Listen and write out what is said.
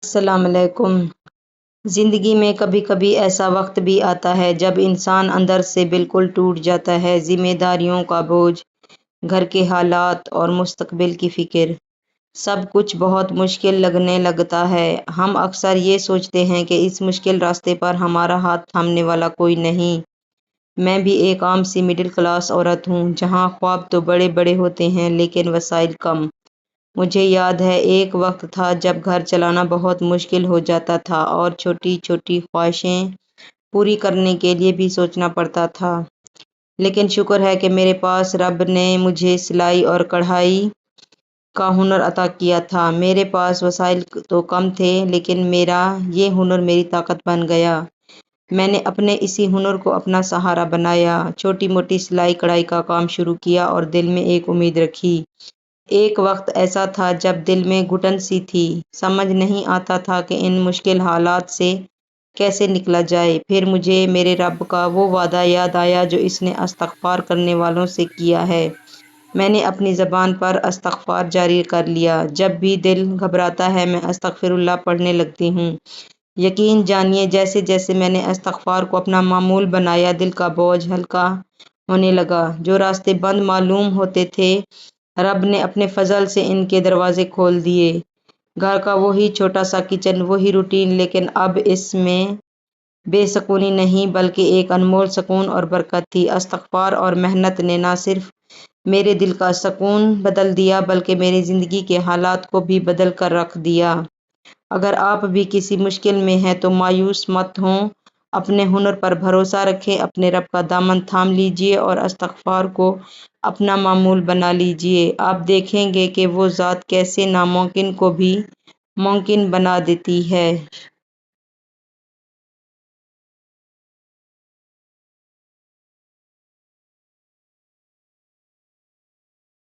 السلام علیکم۔ زندگی میں کبھی کبھی ایسا وقت بھی آتا ہے جب انسان اندر سے بالکل ٹوٹ جاتا ہے۔ ذمہ داریوں کا بوجھ، گھر کے حالات اور مستقبل کی فکر، سب کچھ بہت مشکل لگنے لگتا ہے۔ ہم اکثر یہ سوچتے ہیں کہ اس مشکل راستے پر ہمارا ہاتھ تھامنے والا کوئی نہیں۔ میں بھی ایک عام سی مڈل کلاس عورت ہوں، جہاں خواب تو بڑے بڑے ہوتے ہیں لیکن وسائل کم۔ مجھے یاد ہے ایک وقت تھا جب گھر چلانا بہت مشکل ہو جاتا تھا اور چھوٹی چھوٹی خواہشیں پوری کرنے کے لیے بھی سوچنا پڑتا تھا۔ لیکن شکر ہے کہ میرے پاس رب نے مجھے سلائی اور کڑھائی کا ہنر عطا کیا تھا۔ میرے پاس وسائل تو کم تھے لیکن میرا یہ ہنر میری طاقت بن گیا۔ میں نے اپنے اسی ہنر کو اپنا سہارا بنایا، چھوٹی موٹی سلائی کڑھائی کا کام شروع کیا اور دل میں ایک امید رکھی۔ ایک وقت ایسا تھا جب دل میں گھٹن سی تھی، سمجھ نہیں آتا تھا کہ ان مشکل حالات سے کیسے نکلا جائے۔ پھر مجھے میرے رب کا وہ وعدہ یاد آیا جو اس نے استغفار کرنے والوں سے کیا ہے۔ میں نے اپنی زبان پر استغفار جاری کر لیا۔ جب بھی دل گھبراتا ہے میں استغفر اللہ پڑھنے لگتی ہوں۔ یقین جانیے جیسے جیسے میں نے استغفار کو اپنا معمول بنایا، دل کا بوجھ ہلکا ہونے لگا۔ جو راستے بند معلوم ہوتے تھے، رب نے اپنے فضل سے ان کے دروازے کھول دیے۔ گھر کا وہی چھوٹا سا کچن، وہی روٹین، لیکن اب اس میں بے سکونی نہیں بلکہ ایک انمول سکون اور برکت تھی۔ استغفار اور محنت نے نہ صرف میرے دل کا سکون بدل دیا بلکہ میری زندگی کے حالات کو بھی بدل کر رکھ دیا۔ اگر آپ بھی کسی مشکل میں ہیں تو مایوس مت ہوں، اپنے ہنر پر بھروسہ رکھیں، اپنے رب کا دامن تھام لیجیے اور استغفار کو اپنا معمول بنا لیجیے۔ آپ دیکھیں گے کہ وہ ذات کیسے ناممکن کو بھی ممکن بنا دیتی ہے۔